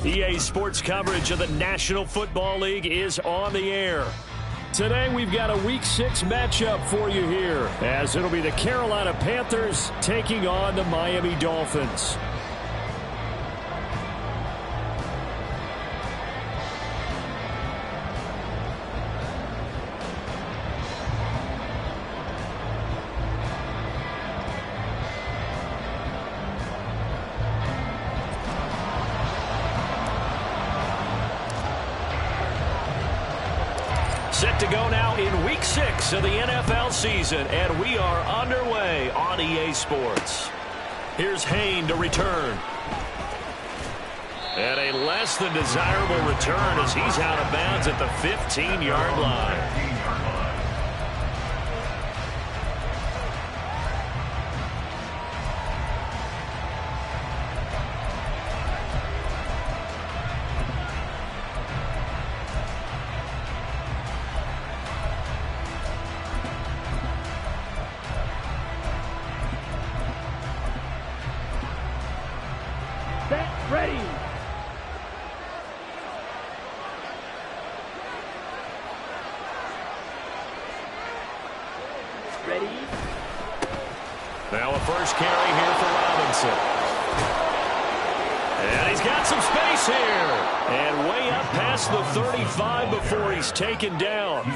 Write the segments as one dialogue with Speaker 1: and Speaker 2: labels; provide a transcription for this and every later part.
Speaker 1: EA Sports coverage of the National Football League is on the air. Today we've got a Week 6 matchup for you here, as it'll be the Carolina Panthers taking on the Miami Dolphins. Set to go now in Week 6 of the NFL season, and we are underway on EA Sports. Here's Hayne to return. And a less than desirable return as he's out of bounds at the 15-yard line.
Speaker 2: Ready. Ready.
Speaker 1: Now a first carry here for Robinson. And he's got some space here. And way up past the 35 before he's taken down.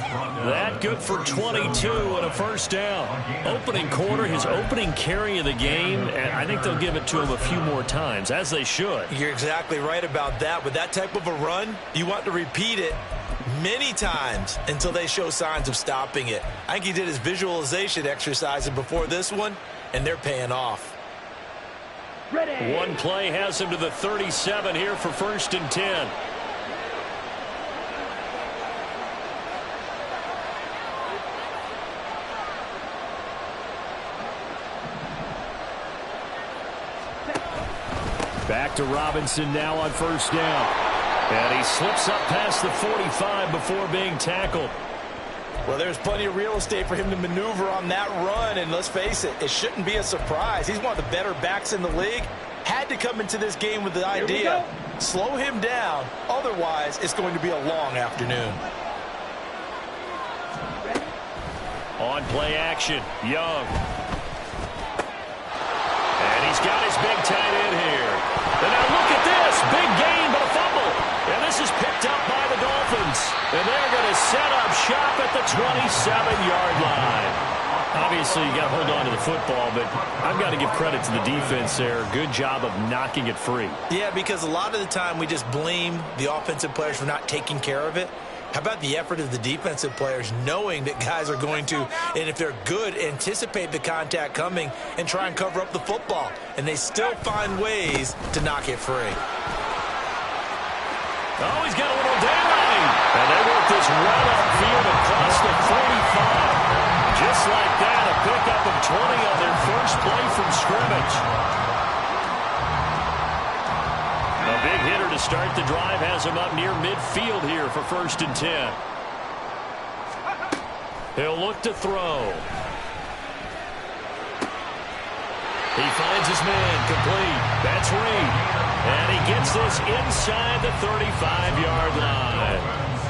Speaker 1: That good for 22 and a first down. Opening quarter, his opening carry of the game, and I think they'll give it to him a few more times, as they should.
Speaker 3: You're exactly right about that. With that type of a run, you want to repeat it many times until they show signs of stopping it. I think he did his visualization exercise before this one, and they're paying off.
Speaker 2: Ready.
Speaker 1: One play has him to the 37 here for 1st and 10. Back to Robinson now on 1st down. And he slips up past the 45 before being tackled.
Speaker 3: Well, there's plenty of real estate for him to maneuver on that run, and let's face it, it shouldn't be a surprise. He's one of the better backs in the league. Had to come into this game with the idea, slow him down, otherwise it's going to be a long afternoon.
Speaker 1: On play action, Young. And he's got his big tight end here. And now look at this, big gain but a fumble. And this is picked up by the Dolphins. And they're going to set up shop at the 27-yard line. Obviously, you got to hold on to the football, but I've got to give credit to the defense there. Good job of knocking it free.
Speaker 3: Yeah, because a lot of the time we just blame the offensive players for not taking care of it. How about the effort of the defensive players knowing that guys are going to, and if they're good, anticipate the contact coming and try and cover up the football. And they still find ways to knock it free.
Speaker 1: Oh, he's got a little daylight. And they work this right upfield across the 45. Just like that, a pickup of 20 on their first play from scrimmage. A big hitter to start the drive has him up near midfield here for 1st and 10. He'll look to throw. He finds his man complete. That's Reed. And he gets this inside the 35-yard line.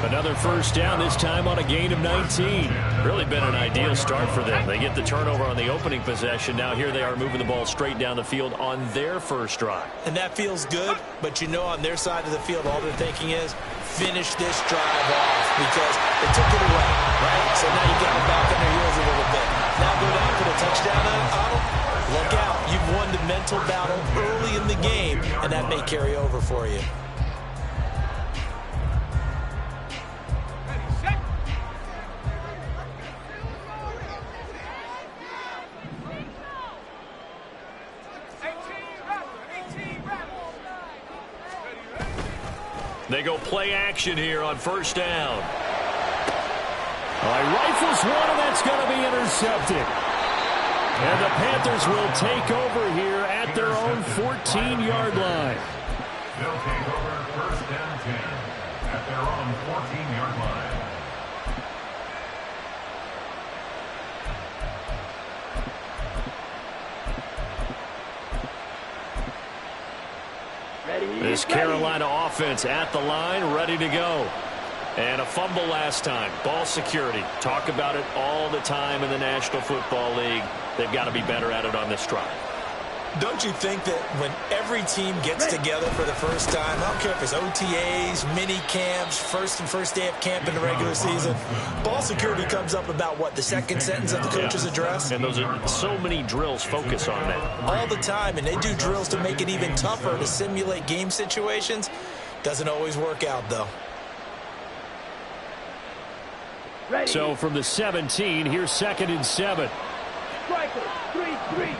Speaker 1: Another first down, this time on a gain of 19. Really been an ideal start for them. They get the turnover on the opening possession. Now here they are moving the ball straight down the field on their first drive.
Speaker 3: And that feels good, but you know on their side of the field, all they're thinking is finish this drive off because they took it away, right? So now you get them back on their heels a little bit. Now go down for the touchdown, Otto. Look out. You've won the mental battle early in the game, and that may carry over for you.
Speaker 1: They go play action here on 1st down. Rifles one, and that's going to be intercepted. And the Panthers will take over here at their own 14-yard line.
Speaker 4: They'll take over 1st and 10 at their own 14-yard line.
Speaker 1: This Carolina offense at the line, ready to go. And a fumble last time. Ball security. Talk about it all the time in the National Football League. They've got to be better at it on this drive.
Speaker 3: Don't you think that when every team gets together for the first time, I don't care if it's OTAs, mini camps, first day of camp in the regular season, ball security comes up about, what, the second sentence of the coach's address?
Speaker 1: And those are so many drills focus on that.
Speaker 3: All the time, and they do drills to make it even tougher to simulate game situations. Doesn't always work out, though.
Speaker 2: Ready.
Speaker 1: So from the 17, here's 2nd and 7.
Speaker 2: Striker, 3-3.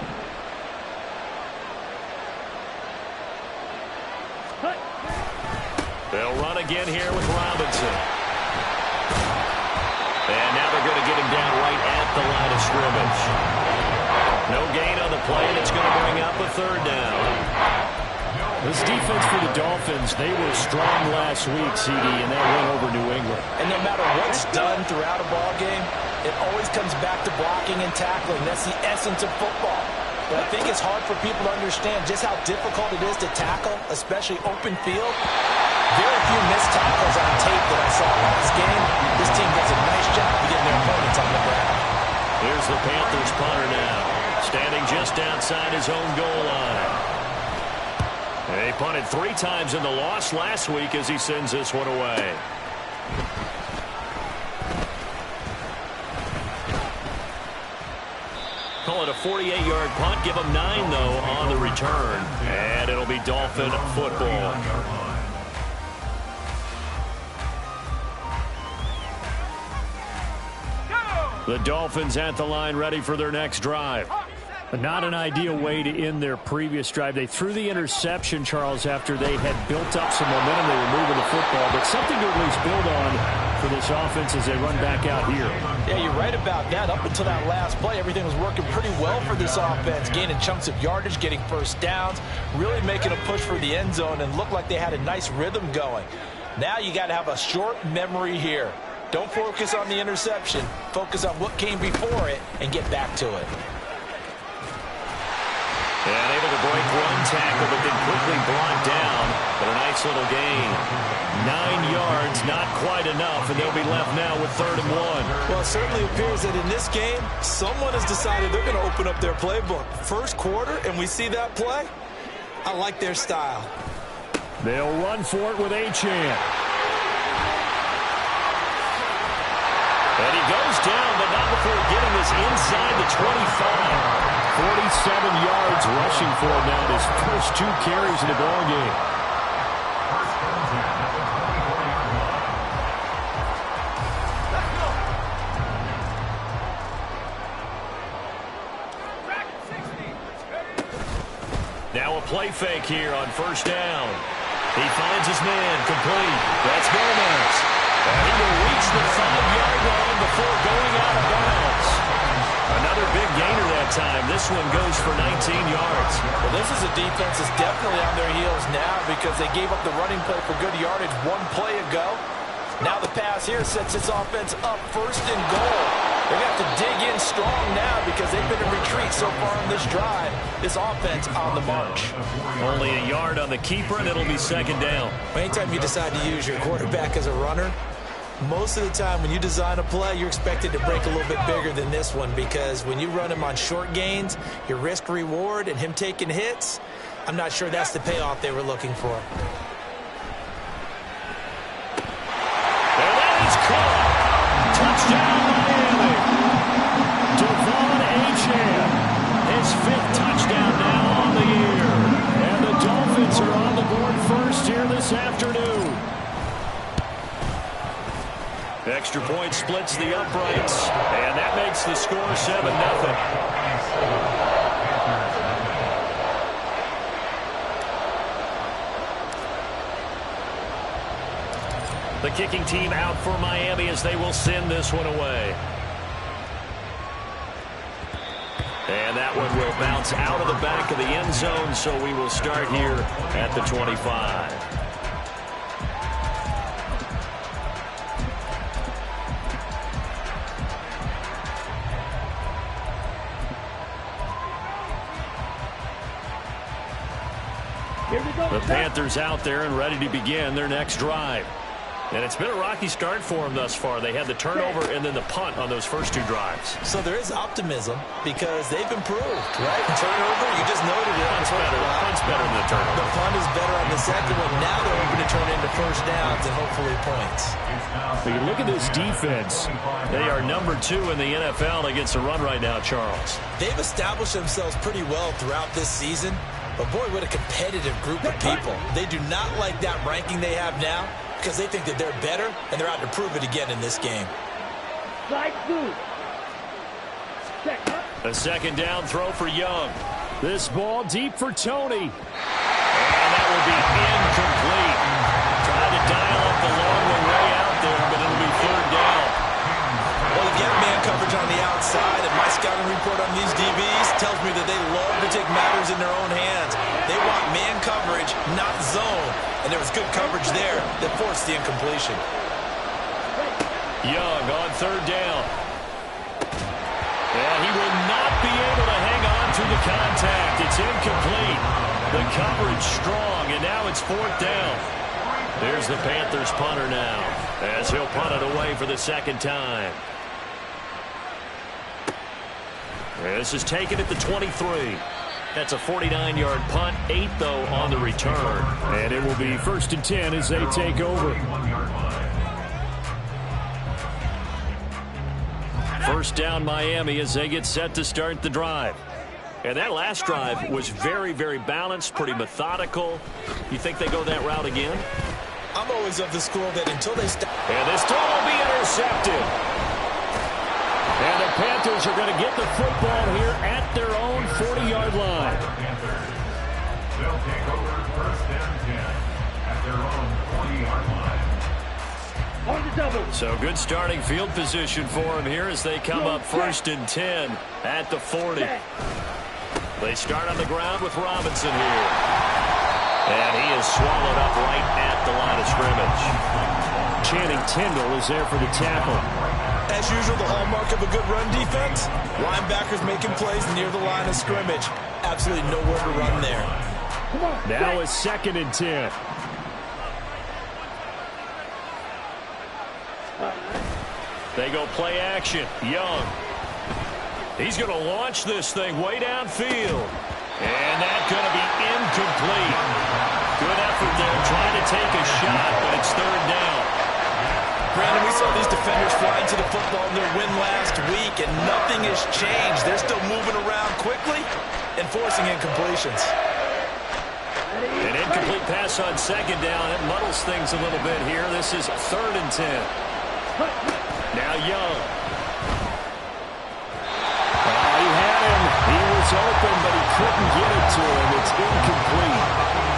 Speaker 1: They'll run again here with Robinson. And now they're going to get him down right at the line of scrimmage. No gain on the play, and it's going to bring up a 3rd down. This defense for the Dolphins, they were strong last week, CD, and that went over New England.
Speaker 3: And no matter what's done throughout a ball game, it always comes back to blocking and tackling. That's the essence of football. But I think it's hard for people to understand just how difficult it is to tackle, especially open field. Very few missed tackles on tape that I saw last game. This team does a nice job of getting their opponents on the ground.
Speaker 1: Here's the Panthers punter now, standing just outside his own goal line. They punted 3 times in the loss last week as he sends this one away. Call it a 48-yard punt. Give them 9, though, on the return. And it'll be Dolphin football. The Dolphins at the line, ready for their next drive. Not an ideal way to end their previous drive. They threw the interception, Charles, after they had built up some momentum. They were moving the football, but something to at least build on for this offense as they run back out here.
Speaker 3: Yeah, you're right about that. Up until that last play, everything was working pretty well for this offense, gaining chunks of yardage, getting first downs, really making a push for the end zone, and looked like they had a nice rhythm going. Now you got to have a short memory here. Don't focus on the interception. Focus on what came before it and get back to it.
Speaker 1: And able to break one tackle, but then quickly brought down. But a nice little gain. 9 yards, not quite enough, and they'll be left now with 3rd and 1.
Speaker 3: Well, it certainly appears that in this game, someone has decided they're going to open up their playbook. First quarter, and we see that play. I like their style.
Speaker 1: They'll run for it with Achane. And he goes down, but not before getting this inside the 25. 47 yards rushing for him now, his first 2 carries in the ball game. Now a play fake here on 1st down. He finds his man, complete. That's Gomez. And he will reach the 5-yard line before going out of bounds. Another big gainer that time. This one goes for 19 yards.
Speaker 3: Well, this is a defense that's definitely on their heels now because they gave up the running play for good yardage 1 play ago. Now the pass here sets this offense up 1st and goal. They're going to have to dig in strong now because they've been in retreat so far on this drive. This offense on the march.
Speaker 1: Only a yard on the keeper, and it'll be 2nd down.
Speaker 3: Anytime you decide to use your quarterback as a runner, most of the time when you design a play, you're expected to break a little bit bigger than this one because when you run him on short gains, your risk-reward and him taking hits, I'm not sure that's the payoff they were looking for.
Speaker 1: And that is caught. Touchdown, Miami. Devon Achane, his 5th touchdown now on the year. And the Dolphins are on the board first here this afternoon. Extra point splits the uprights, and that makes the score 7-0. The kicking team out for Miami as they will send this one away. And that one will bounce out of the back of the end zone, so we will start here at the 25.
Speaker 2: Here to
Speaker 1: The Panthers out there and ready to begin their next drive. And it's been a rocky start for them thus far. They had the turnover and then the punt on those first two drives.
Speaker 3: So there is optimism because they've improved, right? Turnover, you just noted it.
Speaker 1: Punt's better than the turnover.
Speaker 3: The punt is better on the second one. Now they're hoping to turn into first downs and hopefully points.
Speaker 1: But you look at this defense. They are number 2 in the NFL against the run right now, Charles.
Speaker 3: They've established themselves pretty well throughout this season. But boy, what a competitive group of people. They do not like that ranking they have now, because they think that they're better, and they're out to prove it again in this game.
Speaker 1: A second down throw for Young. This ball deep for Tony. And that will be incomplete. Trying to dial up the long way out there, but it'll be third down.
Speaker 3: Well, you get man coverage on the outside, and my scouting report on these DBs tells me that they love to take matters in their own hands. They want man coverage, not zone. And there was good coverage there that forced the incompletion.
Speaker 1: Young on third down. And he will not be able to hang on to the contact. It's incomplete. The coverage strong, and now it's fourth down. There's the Panthers punter now, as he'll punt it away for the second time. This is taken at the 23. That's a 49-yard punt, 8, though, on the return. And it will be 1st and 10 as they take over. First down, Miami, as they get set to start the drive. And that last drive was very, very balanced, pretty methodical. You think they go that route again?
Speaker 3: I'm always of the school that until they stop.
Speaker 1: And this throw will be intercepted. And the Panthers are going to get the football here at their own 40-yard line.
Speaker 4: They'll take over 1st and 10 at their own 40-yard line.
Speaker 1: So good starting field position for them here as they come up 1st and 10 at the 40. They start on the ground with Robinson here. And he is swallowed up right at the line of scrimmage. Channing Tindall is there for the tackle.
Speaker 3: As usual, the hallmark of a good run defense, linebackers making plays near the line of scrimmage. Absolutely nowhere to run there.
Speaker 1: Now it's 2nd and 10. They go play action. Young. He's going to launch this thing way downfield. And that's going to be incomplete. Good effort there trying to take a shot, but it's third down.
Speaker 3: Brandon, we saw these defenders flying to the football in their win last week, and nothing has changed. They're still moving around quickly and forcing incompletions.
Speaker 1: An incomplete pass on second down. It muddles things a little bit here. This is 3rd and 10. Now Young. He had him. He was open, but he couldn't get it to him. It's incomplete.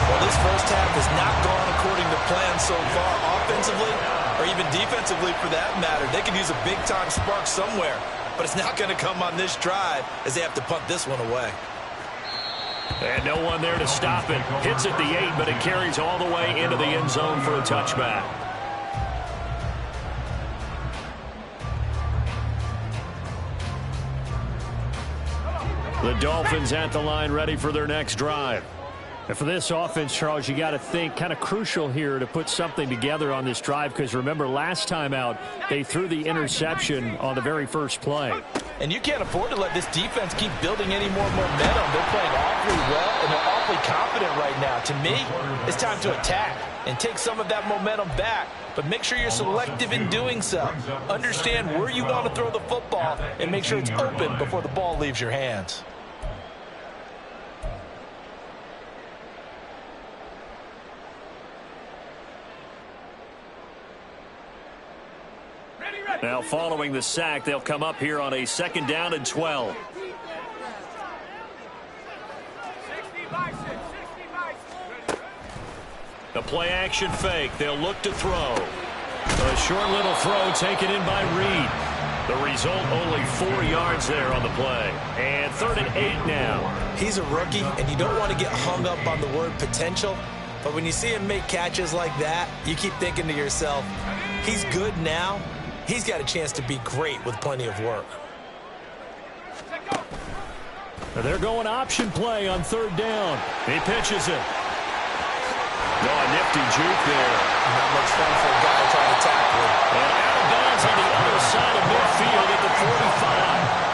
Speaker 3: Well, this first half has not gone according to plan so far offensively, or even defensively for that matter. They could use a big-time spark somewhere, but it's not going to come on this drive as they have to punt this one away.
Speaker 1: And no one there to stop it. Hits at the 8, but it carries all the way into the end zone for a touchback. The Dolphins at the line ready for their next drive. And for this offense, Charles, you got to think kind of crucial here to put something together on this drive, because remember last time out they threw the interception on the very first play.
Speaker 3: And you can't afford to let this defense keep building any more momentum. They're playing awfully well, and they're awfully confident right now. To me, it's time to attack and take some of that momentum back. But make sure you're selective in doing so. Understand where you want to throw the football and make sure it's open before the ball leaves your hands.
Speaker 1: Now following the sack, they'll come up here on a 2nd down and 12. The play action fake. They'll look to throw. A short little throw taken in by Reed. The result, only 4 yards there on the play. And 3rd and 8 now.
Speaker 3: He's a rookie, and you don't want to get hung up on the word potential. But when you see him make catches like that, you keep thinking to yourself, he's good now. He's got a chance to be great with plenty of work.
Speaker 1: They're going option play on 3rd down. He pitches it. Oh, a nifty juke there.
Speaker 3: Not much fun for a guy trying to tackle him.
Speaker 1: And out of bounds on the other side of midfield at the 45.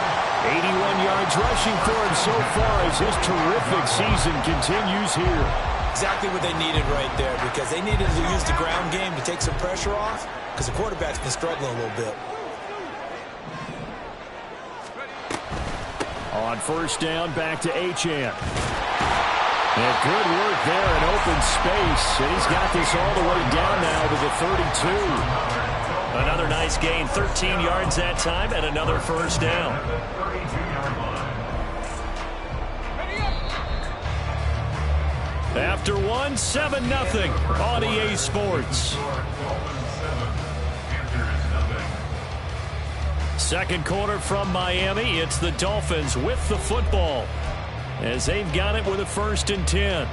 Speaker 1: 81 yards rushing for him so far as his terrific season continues here.
Speaker 3: Exactly what they needed right there, because they needed to use the ground game to take some pressure off, because the quarterback's been struggling a little bit.
Speaker 1: On first down, back to Achane. And good work there in open space. And he's got this all the way down now to the 32. Another nice gain, 13 yards that time, and another first down. After one, 7-0 on EA Sports. Second quarter from Miami. It's the Dolphins with the football as they've got it with a 1st and 10.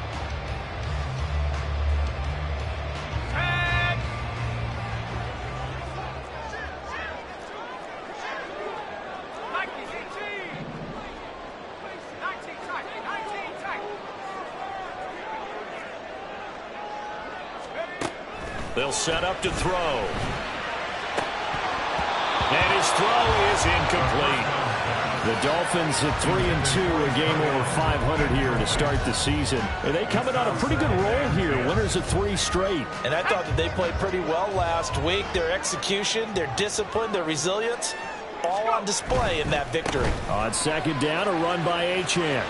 Speaker 1: They'll set up to throw. And his throw is incomplete. The Dolphins at 3-2, a game over 500 here to start the season. And they coming on a pretty good roll here, winners of 3 straight.
Speaker 3: And I thought that they played pretty well last week. Their execution, their discipline, their resilience, all on display in that victory.
Speaker 1: On second down, a run by Achane.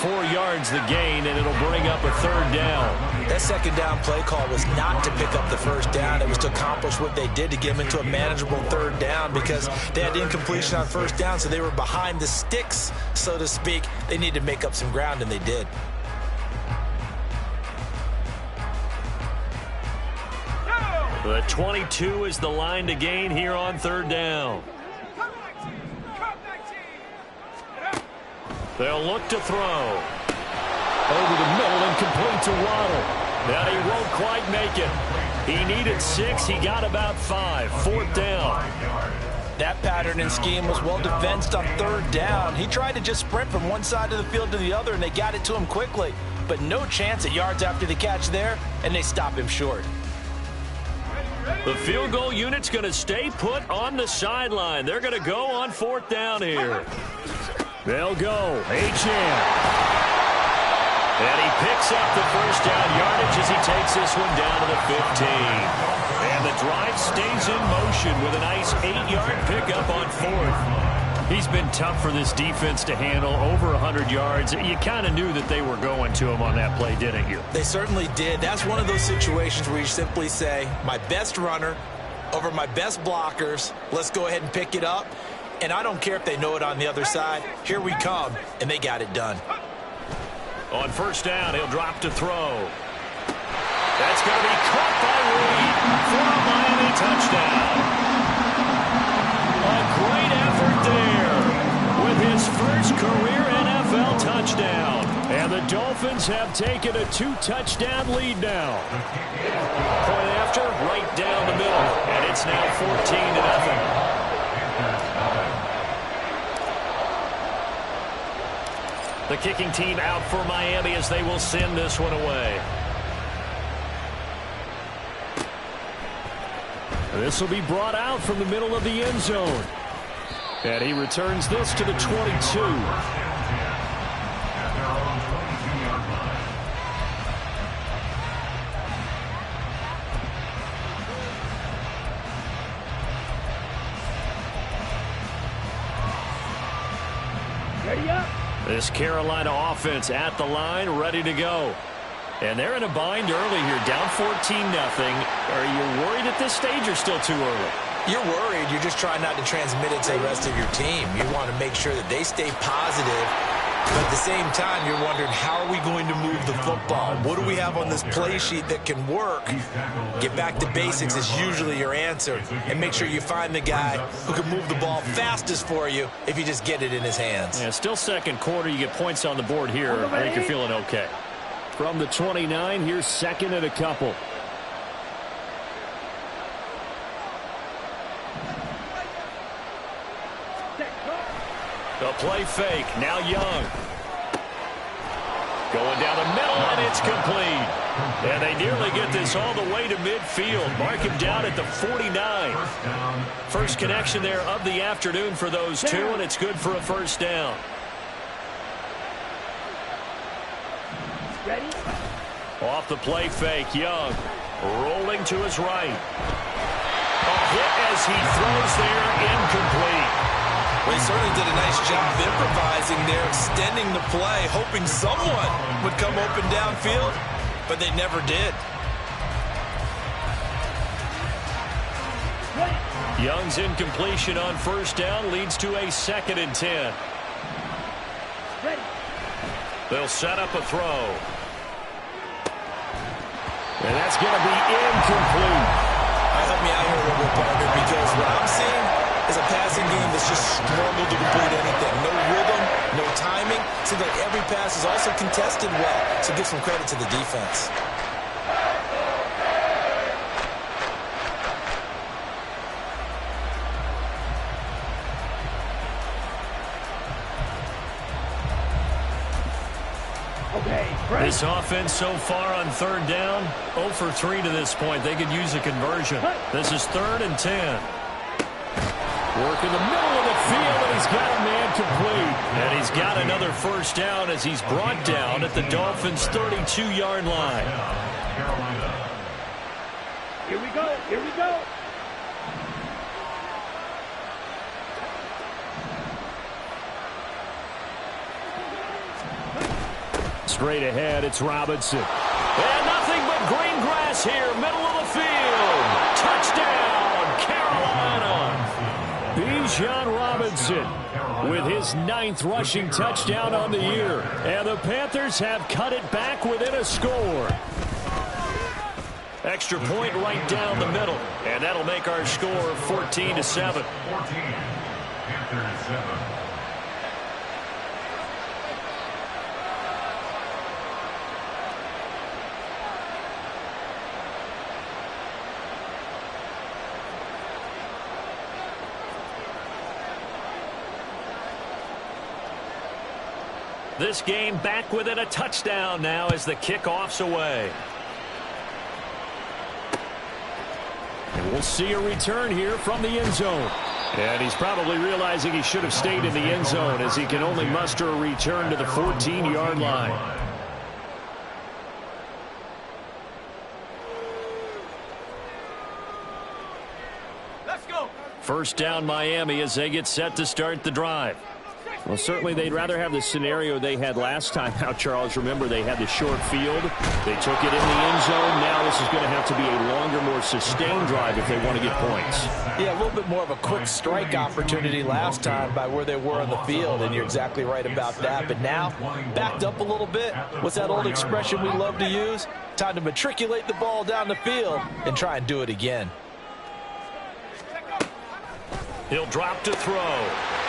Speaker 1: 4 yards the gain, and it'll bring up a 3rd down.
Speaker 3: That second down play call was not to pick up the first down. It was to accomplish what they did to get them into a manageable 3rd down, because they had incompletion on first down, so they were behind the sticks, so to speak. They needed to make up some ground, and they did.
Speaker 1: The 22 is the line to gain here on 3rd down. They'll look to throw. Over the middle and complete to Waddle. Now he won't quite make it. He needed 6. He got about 5. 4th down.
Speaker 3: That pattern and scheme was well defensed on 3rd down. He tried to just sprint from one side of the field to the other, and they got it to him quickly. But no chance at yards after the catch there, and they stop him short.
Speaker 1: The field goal unit's going to stay put on the sideline. They're going to go on 4th down here. They'll go. Achane. And he picks up the first down yardage as he takes this one down to the 15. And the drive stays in motion with a nice 8-yard pickup on 4th. He's been tough for this defense to handle, over 100 yards. You kind of knew that they were going to him on that play, didn't you?
Speaker 3: They certainly did. That's one of those situations where you simply say, my best runner over my best blockers, let's go ahead and pick it up. And I don't care if they know it on the other side. Here we come, and they got it done.
Speaker 1: On first down, he'll drop to throw. That's going to be caught by Reed for a Miami touchdown. A great effort there with his first career NFL touchdown. And the Dolphins have taken a 2-touchdown lead now. Point after, right down the middle. And it's now 14-0. The kicking team out for Miami as they will send this one away. This will be brought out from the middle of the end zone. And he returns this to the 22.
Speaker 2: Ready up.
Speaker 1: This Carolina offense at the line, ready to go. And they're in a bind early here, down 14-0. Are you worried at this stage or still too early?
Speaker 3: You're worried. You're just trying not to transmit it to the rest of your team. You want to make sure that they stay positive. But at the same time, you're wondering, how are we going to move the football? What do we have on this play sheet that can work? Get back to basics is usually your answer. And make sure you find the guy who can move the ball fastest for you if you just get it in his hands.
Speaker 1: Yeah, still second quarter. You get points on the board here. I think you're feeling okay. From the 29, here's 2nd and a couple. The play fake. Now Young. Going down the middle, and it's complete. And they nearly get this all the way to midfield. Mark him down at the 49. First connection there of the afternoon for those two, and it's good for a first down.
Speaker 2: Ready?
Speaker 1: Off the play fake, Young. Rolling to his right. A hit as he throws there, incomplete.
Speaker 3: Well, he certainly did a nice job improvising there, extending the play, hoping someone would come open downfield, but they never did.
Speaker 1: Young's incompletion on first down leads to a 2nd and 10.
Speaker 2: Ready?
Speaker 1: They'll set up a throw. And that's going to be incomplete.
Speaker 3: Help me out here a little bit, partner, because what I'm seeing is a passing game that's just struggled to complete anything. No rhythm, no timing. Seems like every pass is also contested well, so give some credit to the defense.
Speaker 1: This offense so far on 3rd down, 0 for 3 to this point. They could use a conversion. This is 3rd and 10. Work in the middle of the field, and he's got a man complete. And he's got another first down as he's brought down at the Dolphins' 32-yard line.
Speaker 2: Here we go. Here we go.
Speaker 1: Straight ahead, it's Robinson. And nothing but green grass here, middle of the field. Touchdown, Carolina. Bijan Robinson with his 9th rushing touchdown on the year. And the Panthers have cut it back within a score. Extra point right down the middle. And that'll make our score 14-7.
Speaker 4: 14. Panthers 7.
Speaker 1: This game back within a touchdown now as the kickoff's away. And we'll see a return here from the end zone. And he's probably realizing he should have stayed in the end zone as he can only muster a return to the 14-yard line.
Speaker 2: Let's go.
Speaker 1: First down Miami as they get set to start the drive. Well, certainly they'd rather have the scenario they had last time out, Charles. Remember, they had the short field. They took it in the end zone. Now this is going to have to be a longer, more sustained drive if they want to get points.
Speaker 3: Yeah, a little bit more of a quick strike opportunity last time by where they were on the field, and you're exactly right about that. But now, backed up a little bit. What's that old expression we love to use? Time to matriculate the ball down the field and try and do it again.
Speaker 1: He'll drop to throw.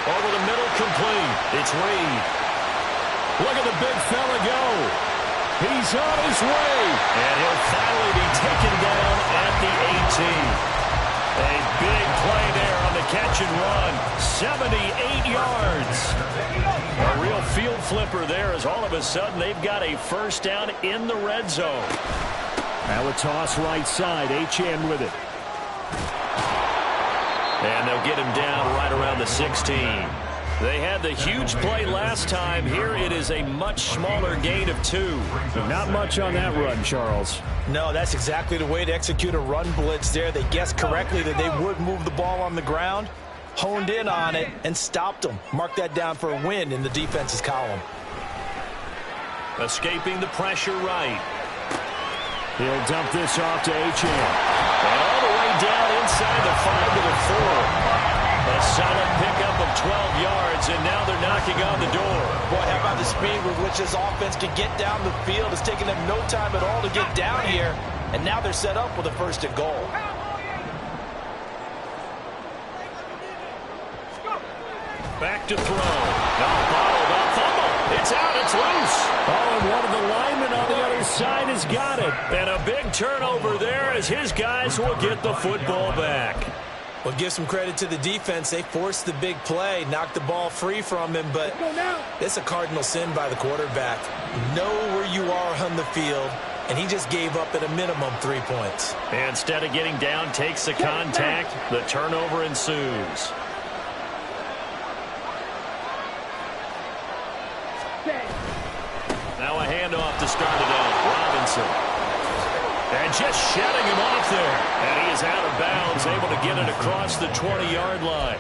Speaker 1: Over the middle, complete. It's Reed. Look at the big fella go. He's on his way. And he'll finally be taken down at the 18. A big play there on the catch and run. 78 yards. A real field flipper there as all of a sudden they've got a first down in the red zone. Now a toss right side. Achane with it. And they'll get him down right around the 16. They had the huge play last time. Here it is a much smaller gain of 2. Not much on that run, Charles.
Speaker 3: No, that's exactly the way to execute a run blitz there. They guessed correctly that they would move the ball on the ground, honed in on it, and stopped them. Mark that down for a win in the defense's column.
Speaker 1: Escaping the pressure right. He'll dump this off to Achane. And all the way down inside the 5 to the 4. A solid pickup of 12 yards, and now they're knocking on the door.
Speaker 3: Boy, how about the speed with which this offense can get down the field? It's taken them no time at all to get down here, and now they're set up with a 1st and goal.
Speaker 1: Back to throw. Now bottled up. Fumble. It's out. It's loose. Oh, and one of the linemen on the other side has got it. And a big turnover there as his guys will get the football back.
Speaker 3: Well, give some credit to the defense. They forced the big play, knocked the ball free from him, but it's a cardinal sin by the quarterback. Know where you are on the field, and he just gave up at a minimum 3 points.
Speaker 1: Instead of getting down, takes the contact. The turnover ensues. Now a handoff to start it out. Robinson. And just shutting him off there. And he is out of bounds, able to get it across the 20-yard line.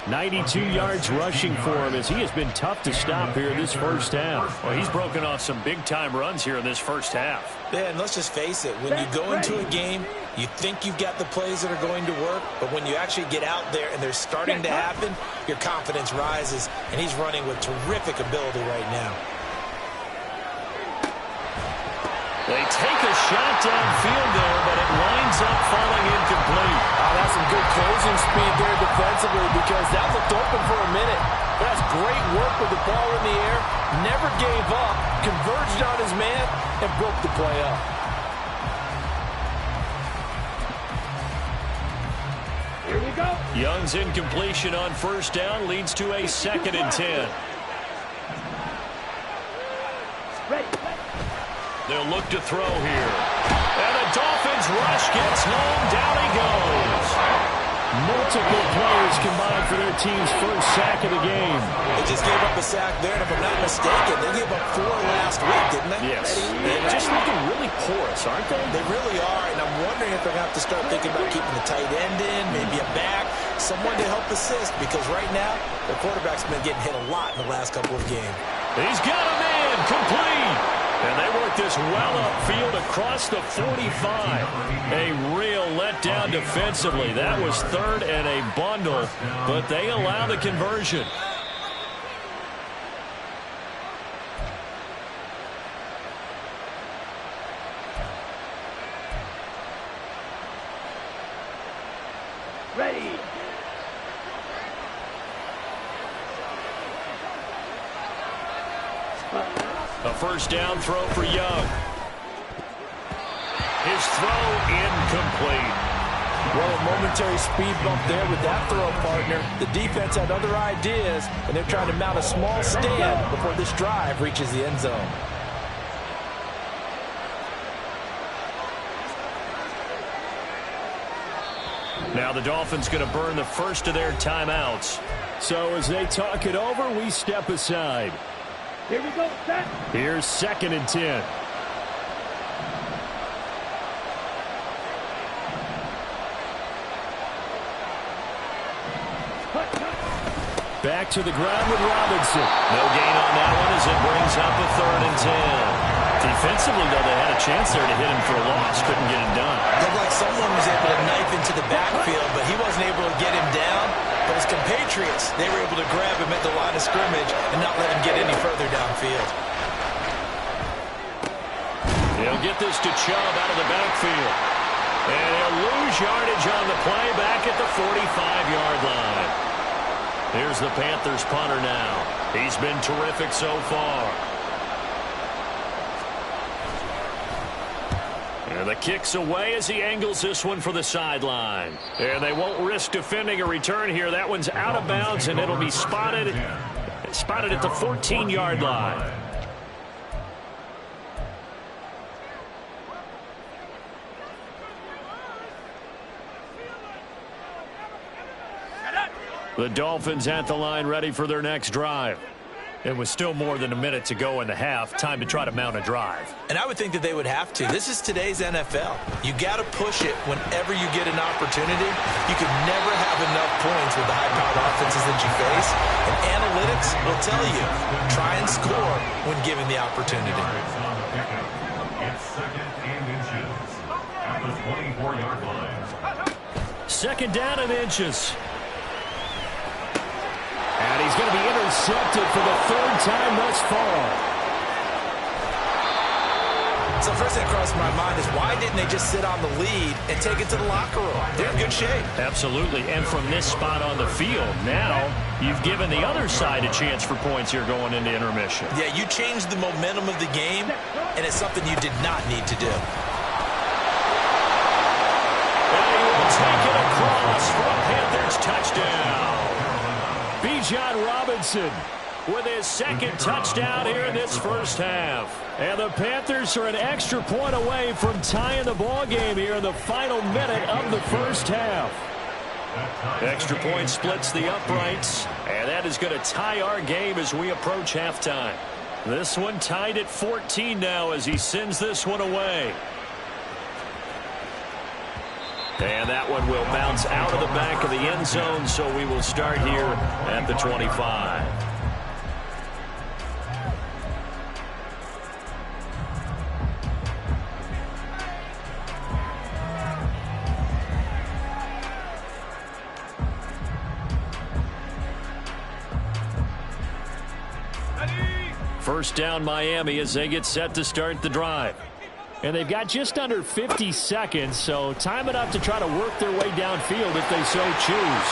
Speaker 1: 92 yards rushing for him as he has been tough to stop here this first half. Well, he's broken off some big-time runs here in this first half.
Speaker 3: Yeah, and let's just face it. When you go into a game, you think you've got the plays that are going to work, but when you actually get out there and they're starting to happen, your confidence rises, and he's running with terrific ability right now.
Speaker 1: They take a shot downfield there, but it winds up falling incomplete.
Speaker 5: Oh, that's some good closing speed there defensively because that looked open for a minute. But that's great work with the ball in the air. Never gave up, converged on his man, and broke the play up.
Speaker 2: Here we go.
Speaker 1: Young's incompletion on first down leads to a 2nd and 10.
Speaker 2: Ready.
Speaker 1: They'll look to throw here. And the Dolphins rush gets home. Down he goes. Multiple players combined for their team's first sack of the game.
Speaker 3: They just gave up a sack there, and if I'm not mistaken, they gave up 4 last week, didn't they?
Speaker 1: Yes. They're just looking really porous, aren't they?
Speaker 3: They really are, and I'm wondering if they're going to have to start thinking about keeping the tight end in, maybe a back, someone to help assist, because right now, the quarterback's been getting hit a lot in the last couple of games.
Speaker 1: He's got a man complete. And they work this well upfield across the 45. A real letdown defensively. That was 3rd and a bundle, but they allow the conversion.
Speaker 2: Ready.
Speaker 1: A first down throw for Young. His throw incomplete.
Speaker 5: Well, a momentary speed bump there with that throw, partner. The defense had other ideas, and they're trying to mount a small stand before this drive reaches the end zone.
Speaker 1: Now the Dolphins going to burn the first of their timeouts. So as they talk it over, we step aside.
Speaker 2: Here we go, set.
Speaker 1: Here's 2nd and 10. Back to the ground with Robinson. No gain on that one as it brings up a 3rd and 10. Defensively, though, they had a chance there to hit him for a loss. Couldn't get it done.
Speaker 3: Looked like someone was able to knife into the backfield, but he wasn't able to get him down. But his compatriots, they were able to grab him at the line of scrimmage and not let him get any further downfield.
Speaker 1: He'll get this to Chubb out of the backfield. And he'll lose yardage on the play back at the 45-yard line. Here's the Panthers punter now. He's been terrific so far. And the kick's away as he angles this one for the sideline. And they won't risk defending a return here. That one's out of bounds, and it'll be spotted at the 14-yard line. The Dolphins at the line ready for their next drive. It was still more than a minute to go in the half. Time to try to mount a drive.
Speaker 3: And I would think that they would have to. This is today's NFL. You got to push it whenever you get an opportunity. You can never have enough points with the high-powered offenses that you face. And analytics will tell you, try and score when given the opportunity.
Speaker 4: It's 2nd and inches at the 24-yard line.
Speaker 1: 2nd down and inches. And he's going to be intercepted for the 3rd time thus far.
Speaker 3: So first thing that crossed my mind is why didn't they just sit on the lead and take it to the locker room? They're in good shape.
Speaker 1: Absolutely. And from this spot on the field, now you've given the other side a chance for points here going into intermission.
Speaker 3: Yeah, you changed the momentum of the game, and it's something you did not need to do.
Speaker 1: And he will take it across across for a Panthers touchdown. Bijan Robinson with his second touchdown here in this first half. And the Panthers are an extra point away from tying the ball game here in the final minute of the first half. Extra point splits the uprights, and that is going to tie our game as we approach halftime. This one tied at 14 now as he sends this one away. And that one will bounce out of the back of the end zone, so we will start here at the 25. First down Miami as they get set to start the drive. And they've got just under 50 seconds, so time enough to try to work their way downfield if they so choose.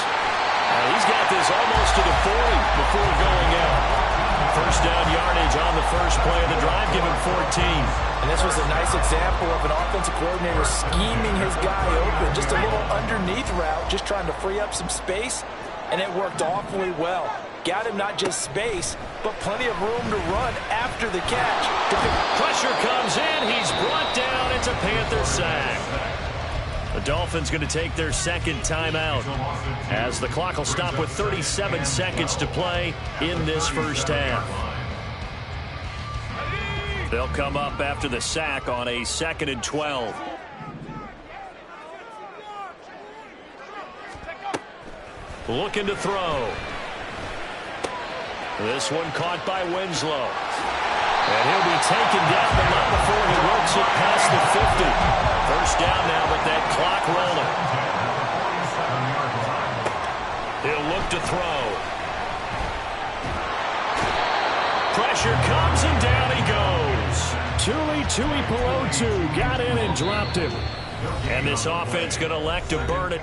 Speaker 1: He's got this almost to the 40 before going out. First down yardage on the first play of the drive, give him 14.
Speaker 5: And this was a nice example of an offensive coordinator scheming his guy open. Just a little underneath route, just trying to free up some space, and it worked awfully well. Got him not just space, but plenty of room to run after the catch.
Speaker 1: Pressure comes in. He's brought down. It's a Panther sack. The Dolphins going to take their second timeout as the clock will stop with 37 seconds to play in this first half. They'll come up after the sack on a 2nd and 12. Looking to throw. This one caught by Winslow. And he'll be taken down, but not before he works it past the 50. First down now, but that clock rolling. He'll look to throw. Pressure comes, and down he goes. Tuli Pelotu got in and dropped him. And this offense going to elect to burn it.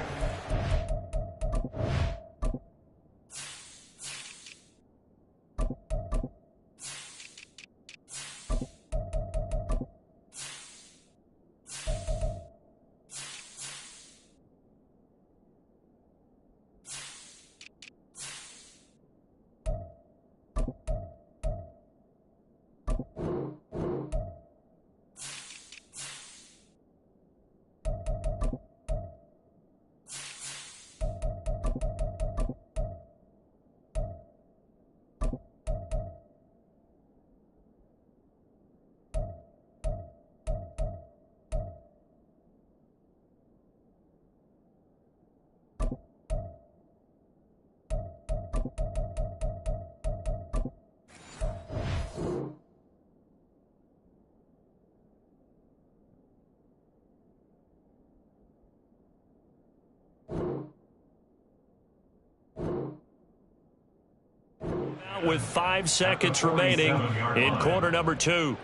Speaker 1: With 5 seconds remaining in quarter number 2.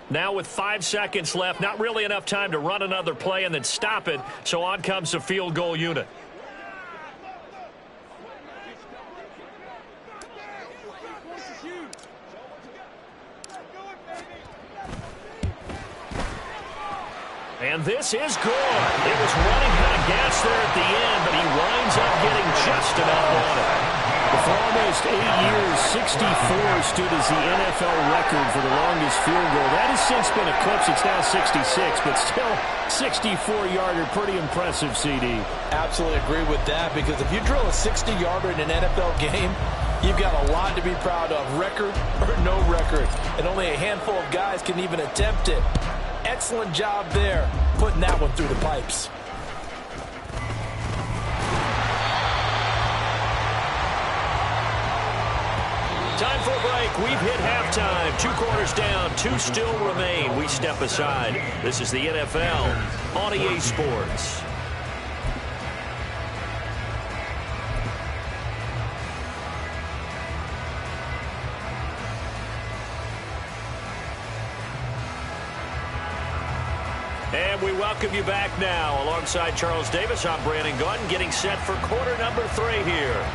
Speaker 1: Now with 5 seconds left, not really enough time to run another play and then stop it, so on comes the field goal unit. And this is good. It was running out of gas there at the end, but he winds up getting just enough on it. For almost 8 years, 64 stood as the NFL record for the longest field goal. That has since been eclipsed. It's now 66, but still 64-yarder. Pretty impressive, CD.
Speaker 5: Absolutely agree with that, because if you drill a 60-yarder in an NFL game, you've got a lot to be proud of, record or no record. And only a handful of guys can even attempt it. Excellent job there, putting that one through the pipes.
Speaker 1: Time for a break. We've hit halftime. 2 quarters down, 2 still remain. We step aside. This is the NFL on EA Sports. And we welcome you back now. Alongside Charles Davis, I'm Brandon Gunn, getting set for quarter number 3 here.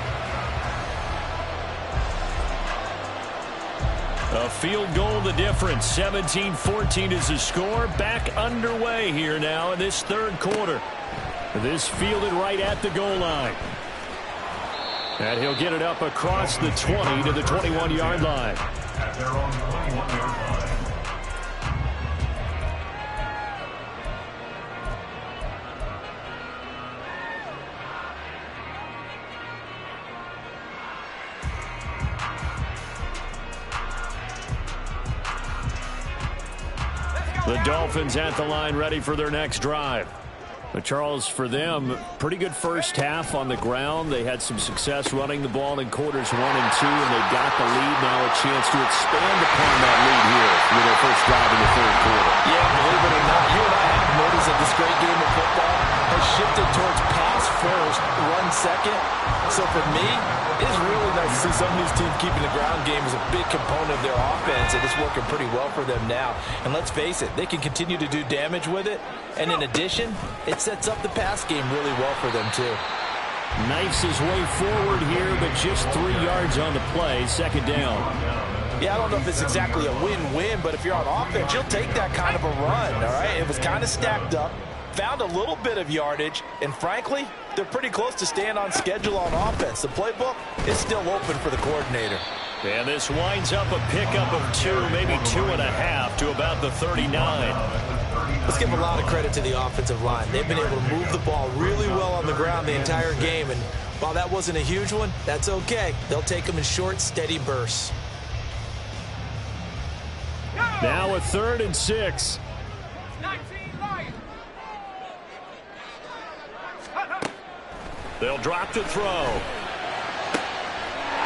Speaker 1: A field goal the difference. 17-14 is the score. Back underway here now in this third quarter. This fielded right at the goal line. And he'll get it up across the 20 to the 21-yard line.
Speaker 4: At their own 21-yard line.
Speaker 1: The Dolphins at the line ready for their next drive. But Charles, for them, pretty good first half on the ground. They had some success running the ball in quarters 1 and 2, and they got the lead. Now a chance to expand upon that lead here with their first drive in the third quarter.
Speaker 5: Yeah, believe it or not, you and I have noticed that this great game of football has shifted towards pass first, run second. So for me, it's really nice to see some of these teams keeping the ground game as a big component of their offense, and it's working pretty well for them now. And let's face it, they can continue to do damage with it. And in addition, it sets up the pass game really well for them, too.
Speaker 1: Knifes his way forward here, but just 3 yards on the play. Second down.
Speaker 5: Yeah, I don't know if it's exactly a win-win, but if you're on offense, you'll take that kind of a run, all right? It was kind of stacked up, found a little bit of yardage, and frankly, they're pretty close to staying on schedule on offense. The playbook is still open for the coordinator.
Speaker 1: And this winds up a pickup of 2, maybe 2.5 to about the 39.
Speaker 5: Let's give a lot of credit to the offensive line. They've been able to move the ball really well on the ground the entire game, and while that wasn't a huge one, that's okay. They'll take them in short, steady bursts.
Speaker 1: Now a 3rd and 6. They'll drop to throw.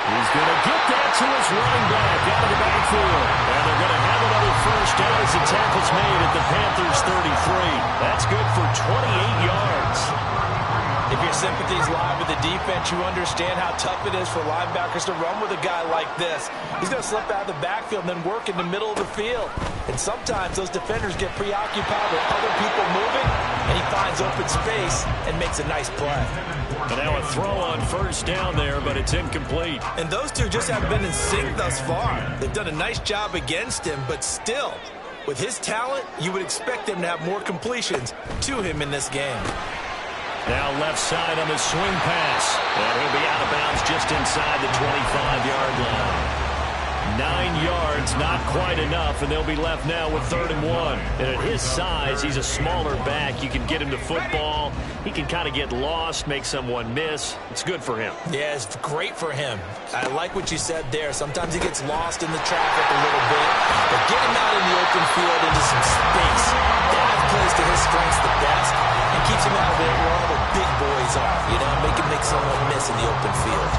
Speaker 1: He's going to get that to his running back out of the backfield. And they're going to have another first down as the tackle's made at the Panthers' 33. That's good for 28 yards.
Speaker 5: If your sympathies lie with the defense, you understand how tough it is for linebackers to run with a guy like this. He's going to slip out of the backfield and then work in the middle of the field. And sometimes those defenders get preoccupied with other people moving, and he finds open space and makes a nice play.
Speaker 1: And now a throw on first down there, but it's incomplete.
Speaker 5: And those two just haven't been in sync thus far. They've done a nice job against him, but still, with his talent, you would expect them to have more completions to him in this game.
Speaker 1: Now left side on the swing pass. And he'll be out of bounds just inside the 25-yard line. 9 yards, not quite enough, and they'll be left now with 3rd and 1. And at his size, he's a smaller back. You can get him to football. He can kind of get lost, make someone miss. It's good for him.
Speaker 5: Yeah, it's great for him. I like what you said there. Sometimes he gets lost in the traffic a little bit, but get him out in the open field into some space. That plays to his strengths the best and keeps him out of it where all the big boys are. You know, make someone miss in the open field.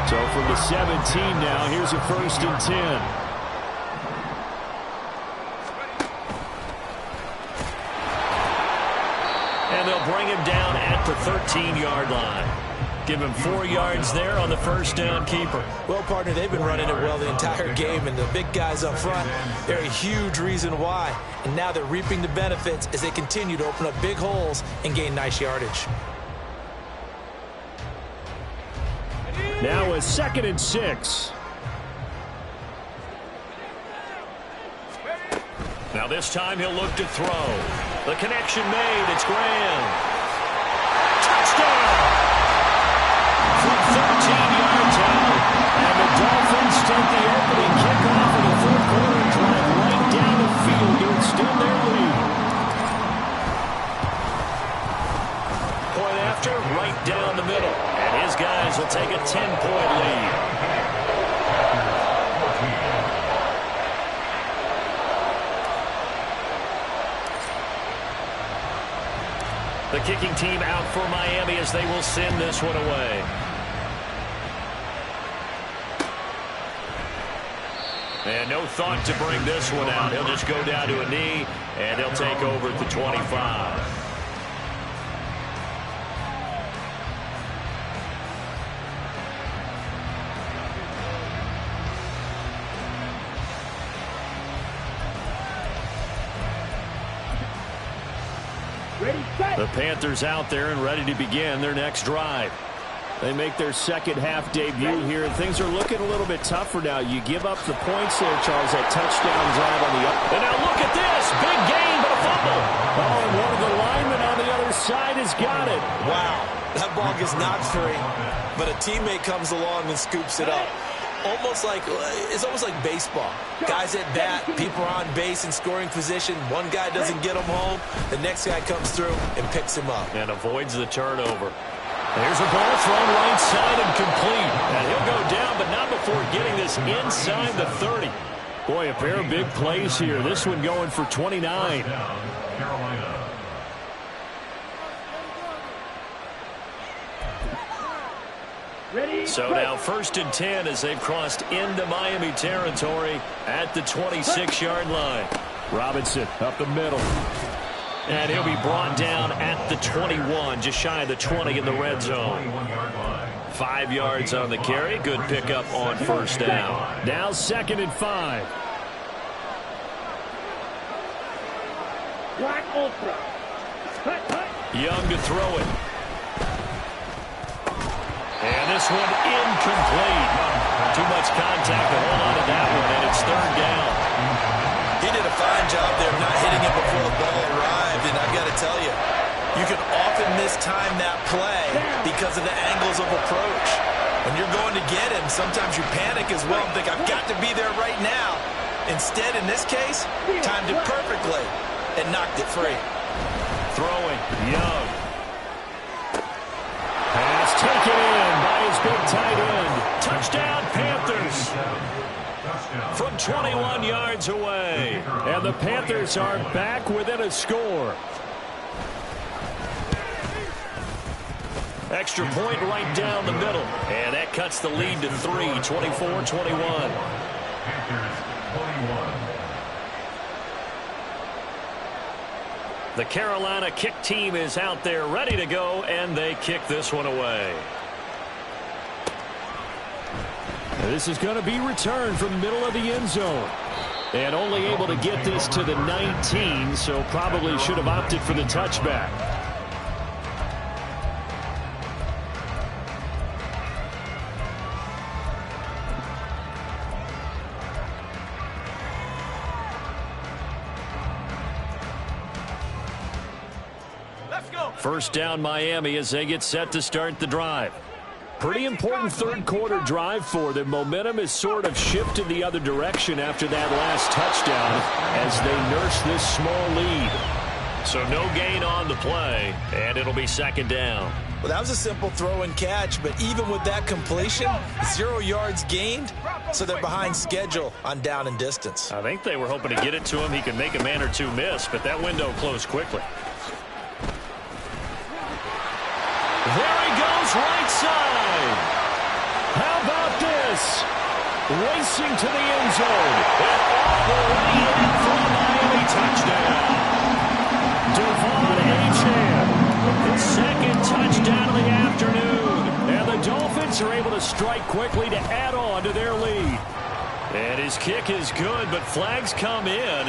Speaker 1: So from the 17 now, here's a 1st and 10. And they'll bring him down at the 13-yard line. Give him 4 yards there on the first down keeper.
Speaker 5: Well, partner, they've been running it well the entire game, and the big guys up front, they're a huge reason why. And now they're reaping the benefits as they continue to open up big holes and gain nice yardage.
Speaker 1: Now a 2nd and 6. Now this time he'll look to throw. The connection made. It's Graham. Touchdown! From 13 yards out. And the Dolphins take the opening kickoff of the third quarter and drive right down the field to extend their lead. Point after, right down the middle. And his guys will take a 10-point lead. The kicking team out for Miami as they will send this one away. And no thought to bring this one out. He'll just go down to a knee, and they'll take over at the 25.
Speaker 2: Ready, set.
Speaker 1: The Panthers out there and ready to begin their next drive. They make their second half debut here, and things are looking a little bit tougher now. You give up the points there, Charles, that touchdown drive on the up. And now look at this. Big gain, but a fumble. Oh, and one of the linemen on the other side has got it.
Speaker 3: Wow, that ball gets knocked free, but a teammate comes along and scoops it up. It's almost like baseball. Guys at bat, people are on base in scoring position. One guy doesn't get him home. The next guy comes through and picks him up.
Speaker 1: And avoids the turnover. There's a ball thrown right side and complete. And he'll go down, but not before getting this inside the 30. Boy, a pair of big plays here. This one going for 29.
Speaker 4: Carolina.
Speaker 2: Ready?
Speaker 1: So now 1st and 10 as they've crossed into Miami territory at the 26-yard line. Robinson up the middle. And he'll be brought down at the 21, just shy of the 20 in the red zone. 5 yards on the carry. Good pickup on 1st down. Now 2nd and 5.
Speaker 2: Black Ultra. Cut.
Speaker 1: Young to throw it. And this one incomplete. Too much contact to hold on to that one, and it's 3rd down.
Speaker 3: He did a fine job there of not hitting it before the ball arrived, and I've got to tell you, you can often mistime that play because of the angles of approach. When you're going to get him, sometimes you panic as well and think, I've got to be there right now. Instead, in this case, timed it perfectly and knocked it free.
Speaker 1: Throwing, Young. Pass taken in by his big tight end. Touchdown, Panthers. From 21 yards away. And the Panthers are back within a score. Extra point right down the middle. And that cuts the lead to 3, 24-21.
Speaker 4: Panthers 21.
Speaker 1: The Carolina kick team is out there ready to go, and they kick this one away. This is going to be returned from the middle of the end zone. And only able to get this to the 19, so probably should have opted for the touchback.
Speaker 3: Let's go.
Speaker 1: 1st down Miami as they get set to start the drive. Pretty important 3rd quarter drive for them. Momentum is sort of shifted the other direction after that last touchdown as they nurse this small lead. So no gain on the play, and it'll be 2nd down.
Speaker 3: Well, that was a simple throw and catch, but even with that completion, 0 yards gained, so they're behind schedule on down and distance.
Speaker 1: I think they were hoping to get it to him. He could make a man or two miss, but that window closed quickly. There he goes, right side. How about this? Racing to the end zone. And all the way in for a Miami touchdown. Devon Achane, his 2nd touchdown of the afternoon. And the Dolphins are able to strike quickly to add on to their lead. And his kick is good, but flags come in.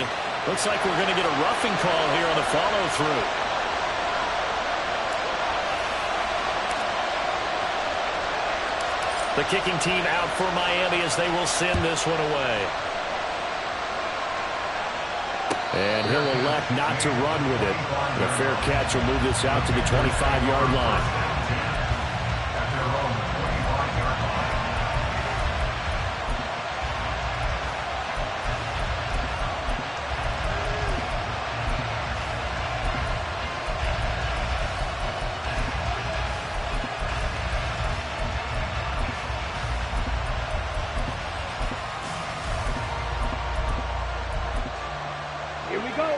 Speaker 1: Looks like we're going to get a roughing call here on the follow-through. The kicking team out for Miami as they will send this one away. And he'll elect not to run with it. The fair catch will move this out to the 25-yard line.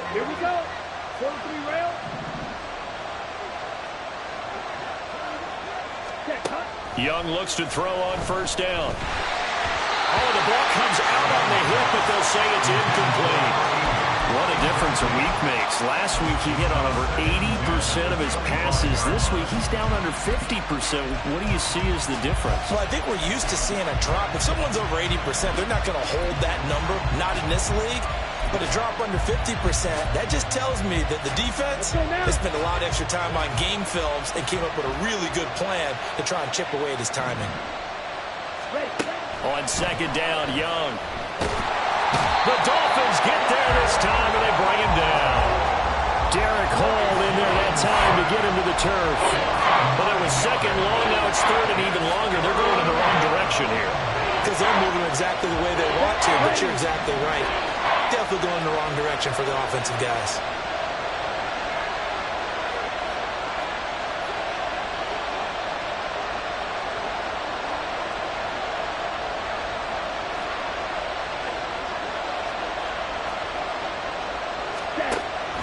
Speaker 2: Here we go. 43 rail.
Speaker 1: Young looks to throw on 1st down. Oh, the ball comes out on the hip, but they'll say it's incomplete. What a difference a week makes. Last week he hit on over 80% of his passes. This week he's down under 50%. What do you see as the difference?
Speaker 3: Well, I think we're used to seeing a drop. If someone's over 80%, they're not going to hold that number, not in this league.
Speaker 5: But to drop under 50%, that just tells me that the defense has spent a lot of extra time on game films and came up with a really good plan to try and chip away at his timing.
Speaker 1: On second down, Young. The Dolphins get there this time, and they bring him down. Derek Hall in there that time to get him to the turf. Well, it was second long, now it's third and even longer. They're going in the wrong direction here.
Speaker 3: Because they're moving exactly the way they want to, but you're exactly right. Definitely going in the wrong direction for the offensive guys.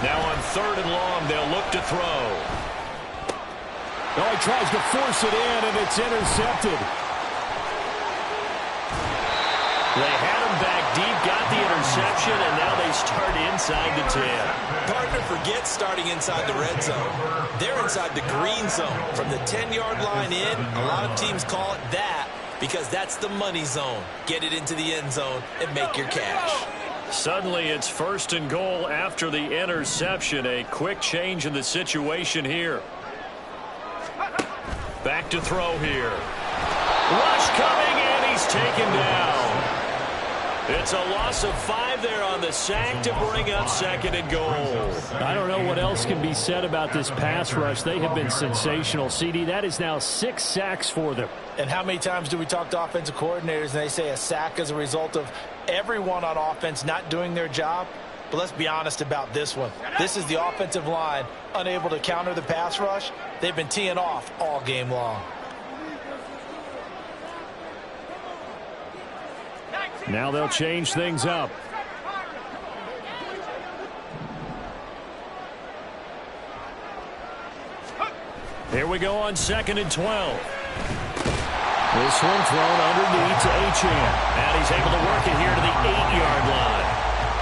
Speaker 1: Now on third and long, they'll look to throw. Oh, he tries to force it in, and it's intercepted. They had him back deep, got the interception, and now they start inside the 10.
Speaker 3: Partner forgets starting inside the red zone. They're inside the green zone. From the 10-yard line in, a lot of teams call it that because that's the money zone. Get it into the end zone and make your cash.
Speaker 1: Suddenly it's first and goal after the interception. A quick change in the situation here. Back to throw here. Rush coming, and he's taken down. It's a loss of 5 there on the sack to bring up second and goal. I don't know what else can be said about this pass rush. They have been sensational, CD. That is now 6 sacks for them.
Speaker 5: And how many times do we talk to offensive coordinators and they say a sack is a result of everyone on offense not doing their job? But let's be honest about this one. This is the offensive line unable to counter the pass rush. They've been teeing off all game long.
Speaker 1: Now they'll change things up. Here we go on second and 12. This one thrown underneath to Achane. And he's able to work it here to the 8-yard line.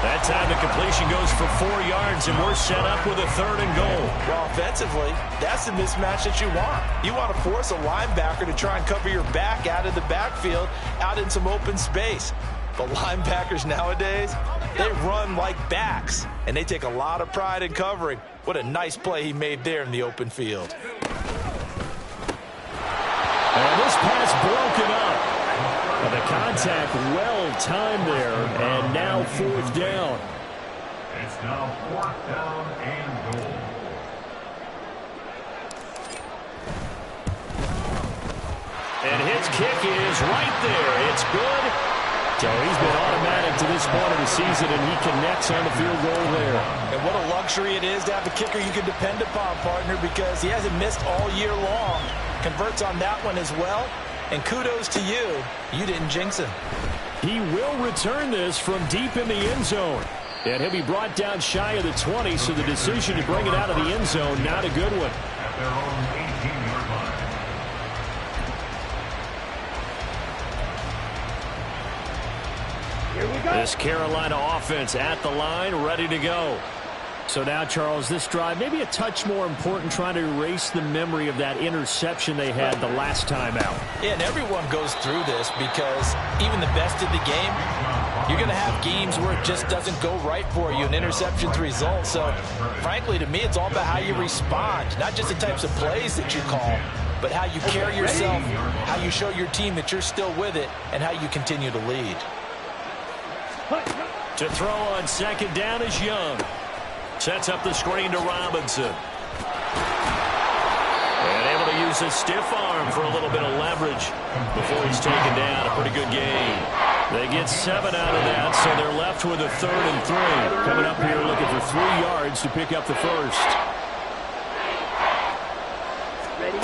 Speaker 1: That time the completion goes for 4 yards, and we're set up with a third and goal.
Speaker 5: Well, offensively, that's the mismatch that you want. You want to force a linebacker to try and cover your back out of the backfield, out in some open space. But linebackers nowadays, they run like backs, and they take a lot of pride in covering. What a nice play he made there in the open field.
Speaker 1: And this pass broken up. And the contact well timed there, and now fourth down.
Speaker 4: It's now 4th down and goal.
Speaker 1: And his kick is right there. It's good. So he's been automatic to this point of the season, and he connects on the field goal there.
Speaker 5: And what a luxury it is to have a kicker you can depend upon, partner, because he hasn't missed all year long. Converts on that one as well. And kudos to you. You didn't jinx him.
Speaker 1: He will return this from deep in the end zone. And he'll be brought down shy of the 20, so the decision to bring it out of the end zone, not a good one.
Speaker 4: At their own 18-yard line.
Speaker 2: Here we go.
Speaker 1: This Carolina offense at the line, ready to go. So now, Charles, this drive maybe a touch more important, trying to erase the memory of that interception they had the last time out.
Speaker 5: Yeah, and everyone goes through this because even the best of the game, you're going to have games where it just doesn't go right for you, and interceptions result. So, frankly, to me, it's all about how you respond, not just the types of plays that you call, but how you carry yourself, how you show your team that you're still with it, and how you continue to lead.
Speaker 1: To throw on second down is Young. Sets up the screen to Robinson. And able to use his stiff arm for a little bit of leverage before he's taken down. A pretty good game. They get 7 out of that, so they're left with a 3rd and 3. Coming up here looking for 3 yards to pick up the first.
Speaker 2: Ready?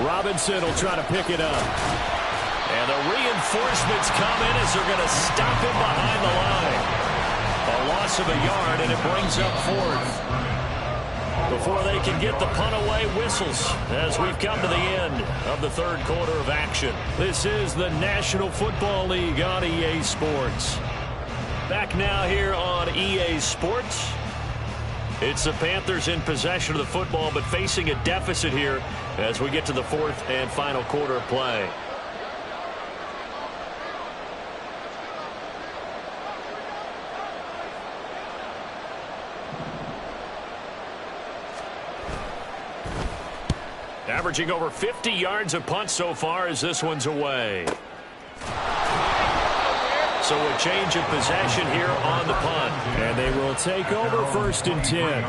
Speaker 1: Robinson will try to pick it up. And the reinforcements come in as they're going to stop him behind the line. A loss of a yard, and it brings up 4th. Before they can get the punt away, whistles as we've come to the end of the 3rd quarter of action. This is the National Football League on EA Sports. Back now here on EA Sports. It's the Panthers in possession of the football, but facing a deficit here as we get to the 4th and final quarter of play. Averaging over 50 yards a punt so far as this one's away. So a change of possession here on the punt. And they will take over 1st and 10.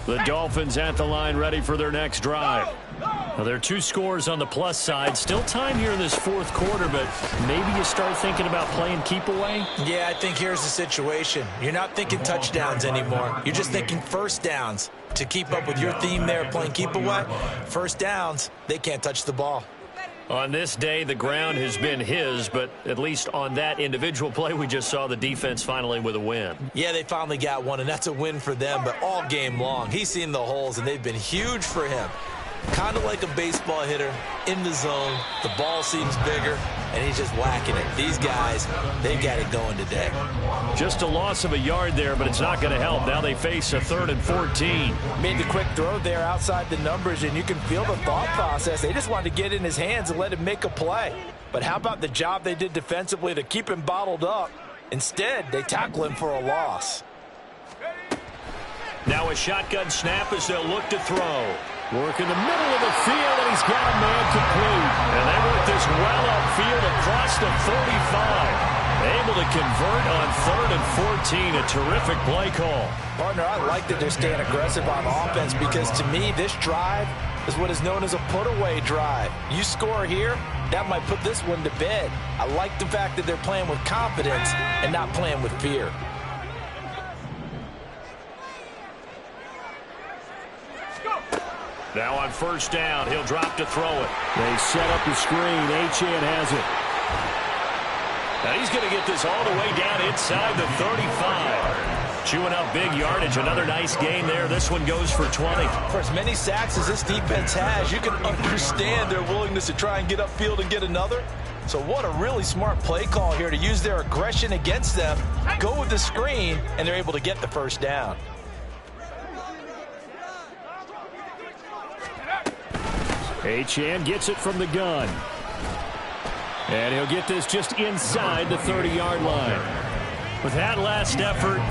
Speaker 1: The Dolphins at the line ready for their next drive. Now, there are 2 scores on the plus side. Still time here in this 4th quarter, but maybe you start thinking about playing keep away?
Speaker 5: Yeah, I think here's the situation. You're not thinking touchdowns anymore. You're just thinking first downs. To keep up with your theme there, playing keep away, first downs, they can't touch the ball.
Speaker 1: On this day, the ground has been his, but at least on that individual play, we just saw the defense finally with a win.
Speaker 5: Yeah, they finally got one, and that's a win for them, but all game long, he's seen the holes, and they've been huge for him. Kind of like a baseball hitter in the zone. The ball seems bigger, and he's just whacking it. These guys, they've got it going today.
Speaker 1: Just a loss of a yard there, but it's not going to help. Now they face a 3rd and 14.
Speaker 5: Made the quick throw there outside the numbers, and you can feel the thought process. They just wanted to get in his hands and let him make a play. But how about the job they did defensively to keep him bottled up? Instead, they tackle him for a loss.
Speaker 1: Now a shotgun snap as they'll look to throw. Work in the middle of the field, and he's got a man complete. And they work this well upfield across the 35. Able to convert on 3rd and 14. A terrific play call.
Speaker 5: Partner, I like that they're staying aggressive on offense because, to me, this drive is what is known as a put-away drive. You score here, that might put this one to bed. I like the fact that they're playing with confidence and not playing with fear.
Speaker 1: Now on 1st down, he'll drop to throw it. They set up the screen. Achane has it. Now he's going to get this all the way down inside the 35. Chewing up big yardage. Another nice gain there. This one goes for 20.
Speaker 5: For as many sacks as this defense has, you can understand their willingness to try and get upfield and get another. So what a really smart play call here to use their aggression against them, go with the screen, and they're able to get the 1st down.
Speaker 1: Achane gets it from the gun. And he'll get this just inside the 30-yard line. With that last effort,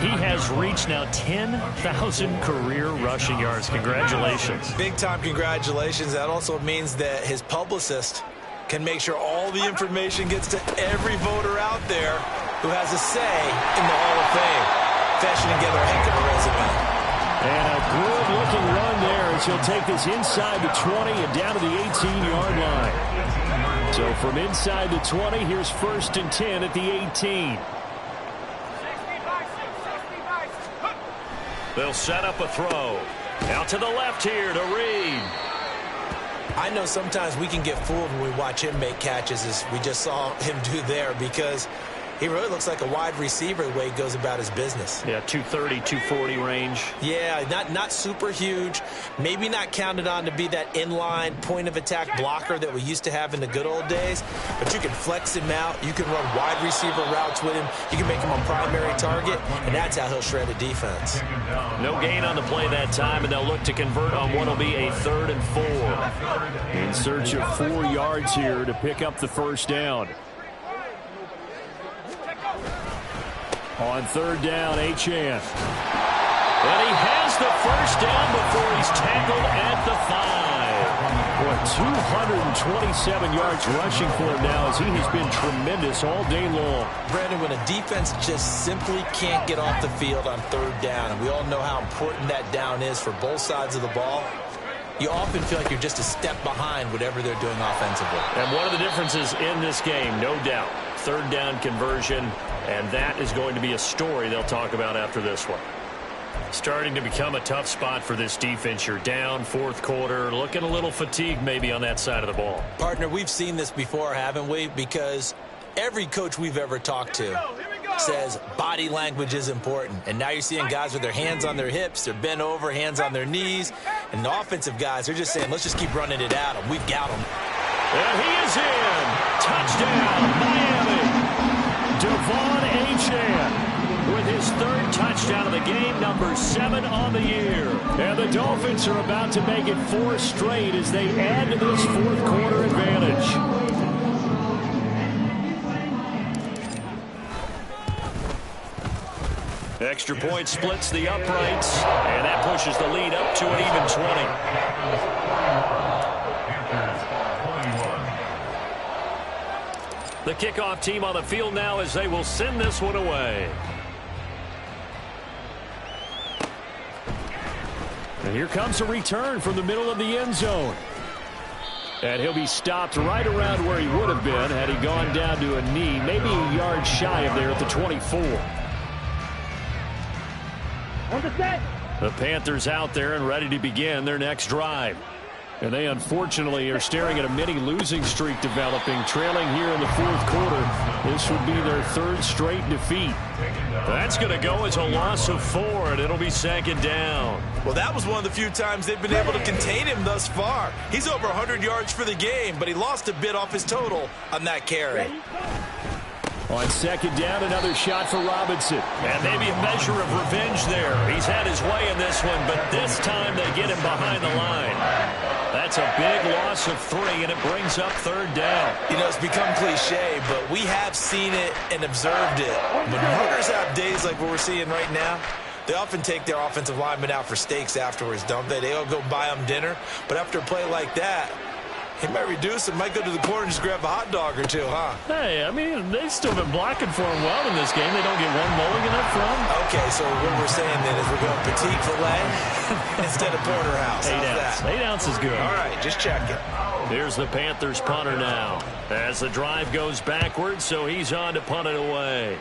Speaker 1: he has reached now 10,000 career rushing yards. Congratulations.
Speaker 5: Big-time congratulations. That also means that his publicist can make sure all the information gets to every voter out there who has a say in the Hall of Fame. Fashioning together a heck of a resume.
Speaker 1: And a good-looking run there as he'll take this inside the 20 and down to the 18-yard line. So from inside the 20, here's 1st and 10 at the 18. They'll set up a throw. Out to the left here to Reed.
Speaker 5: I know sometimes we can get fooled when we watch him make catches, as we just saw him do there, because he really looks like a wide receiver the way he goes about his business.
Speaker 1: Yeah, 230, 240 range.
Speaker 5: Yeah, not super huge. Maybe not counted on to be that inline point-of-attack blocker that we used to have in the good old days. But you can flex him out. You can run wide receiver routes with him. You can make him a primary target, and that's how he'll shred a defense.
Speaker 1: No gain on the play that time, and they'll look to convert on what will be a 3rd and 4. In search of 4 yards here to pick up the 1st down. On 3rd down, Achane. And he has the 1st down before he's tackled at the 5. 227 yards rushing for him now as he has been tremendous all day long.
Speaker 5: Brandon, when a defense just simply can't get off the field on 3rd down, and we all know how important that down is for both sides of the ball, you often feel like you're just a step behind whatever they're doing offensively.
Speaker 1: And one of the differences in this game, no doubt, 3rd down conversion, and that is going to be a story they'll talk about after this one. Starting to become a tough spot for this defense. You're down 4th quarter, looking a little fatigued maybe on that side of the ball.
Speaker 5: Partner, we've seen this before, haven't we? Because every coach we've ever talked to says body language is important. And now you're seeing guys with their hands on their hips, they're bent over, hands on their knees. And the offensive guys, they're just saying, let's just keep running it at them. We've got them.
Speaker 1: And he is in. Touchdown, Miami. Devon Achane with his 3rd touchdown of the game, number 7 on the year. And the Dolphins are about to make it 4 straight as they add to this 4th quarter advantage. extra point splits the uprights, and that pushes the lead up to an even 20. The kickoff team on the field now as they will send this one away. And here comes a return from the middle of the end zone. And he'll be stopped right around where he would have been had he gone down to a knee, maybe a yard shy of there at the 24.
Speaker 2: On the set.
Speaker 1: The Panthers out there and ready to begin their next drive. And they unfortunately are staring at a mini losing streak developing, trailing here in the fourth quarter. This would be their third straight defeat. That's going to go as a loss of 4, and it'll be second down.
Speaker 3: Well, that was one of the few times they've been able to contain him thus far. He's over 100 yards for the game, but he lost a bit off his total on that carry.
Speaker 1: On second down, another shot for Robinson. And maybe a measure of revenge there. He's had his way in this one, but this time they get him behind the line. That's a big loss of 3, and it brings up third down.
Speaker 3: You know, it's become cliche, but we have seen it and observed it. When runners have days like what we're seeing right now, they often take their offensive linemen out for steaks afterwards, don't they? They all go buy them dinner. But after a play like that, he might reduce it, might go to the corner and just grab a hot dog or two, huh?
Speaker 1: Hey, I mean, they've still been blocking for him well in this game. They don't get one mulligan up front.
Speaker 3: Okay, so what we're saying then is we're going petite filet instead of porterhouse. How's that?
Speaker 1: 8 ounces is good.
Speaker 3: All right, just checking.
Speaker 1: Here's the Panthers punter now. As the drive goes backwards, so he's on to punt it away.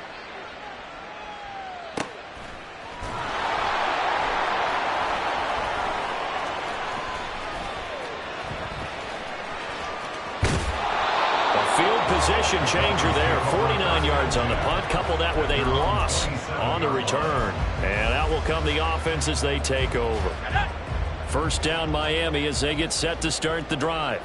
Speaker 1: Position changer there. 49 yards on the punt. Couple that with a loss on the return. And out will come the offense as they take over. First down Miami as they get set to start the drive.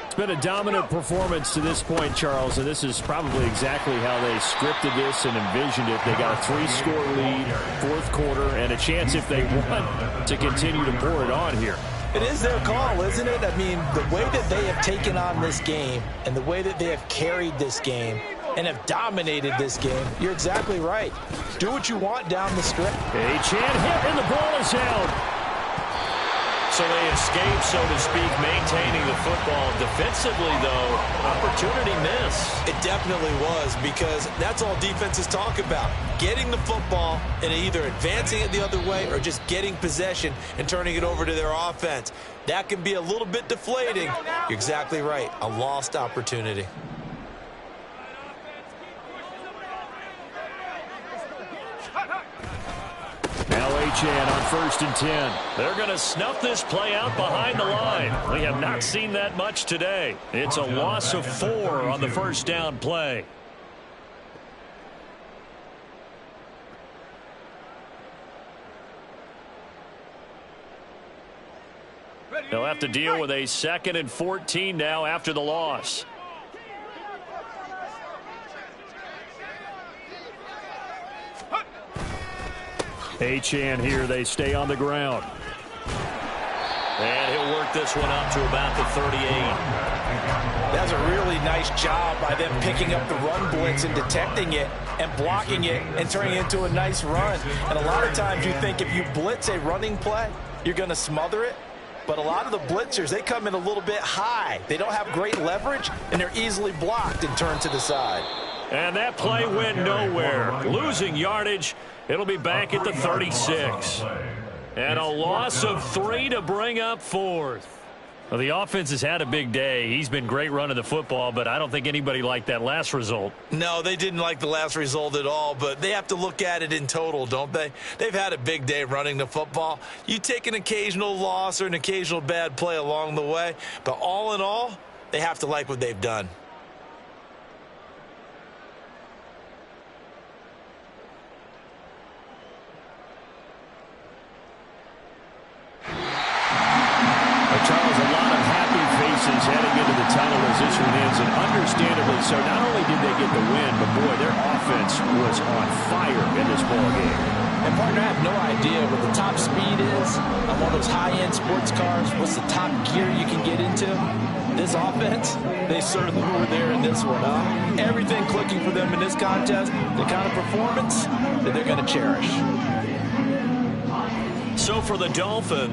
Speaker 1: It's been a dominant performance to this point, Charles, and this is probably exactly how they scripted this and envisioned it. They got a 3-score lead, fourth quarter, and a chance if they want to continue to pour it on here.
Speaker 5: It is their call, isn't it? I mean, the way that they have taken on this game and the way that they have carried this game and have dominated this game, you're exactly right. Do what you want down the stretch.
Speaker 1: A chant hit, and the ball is out. So they escape, so to speak, maintaining the football. Defensively, though, opportunity miss.
Speaker 3: It definitely was, because that's all defenses talk about. Getting the football and either advancing it the other way or just getting possession and turning it over to their offense. That can be a little bit deflating. You're exactly right. A lost opportunity.
Speaker 1: Now Achane on 1st and 10. They're going to snuff this play out behind the line. We have not seen that much today. It's a loss of 4 on the first down play. They'll have to deal with a 2nd and 14 now after the loss. Achane here. They stay on the ground. And he'll work this one up to about the 38.
Speaker 5: That's a really nice job by them picking up the run blitz and detecting it and blocking it and turning it into a nice run. And a lot of times you think if you blitz a running play, you're going to smother it. But a lot of the blitzers, they come in a little bit high. They don't have great leverage, and they're easily blocked and turned to the side. And that play went nowhere. Losing yardage. It'll be back at the 36. And a loss of 3 to bring up 4th. Well, the offense has had a big day. He's been great running the football, but I don't think anybody liked that last result.
Speaker 3: No, they didn't like the last result at all, but they have to look at it in total, don't they? They've had a big day running the football. You take an occasional loss or an occasional bad play along the way, but all in all, they have to like what they've done.
Speaker 1: Charles, a lot of happy faces heading into the tunnel as this one ends, and understandably so. Not only did they get the win, but boy, their offense was on fire in this ball game.
Speaker 5: And partner, I have no idea what the top speed is on one of those high-end sports cars. What's the top gear you can get into? This this offense, they certainly were there in this one, huh? Everything clicking for them in this contest, the kind of performance that they're going to cherish.
Speaker 1: So for the Dolphins,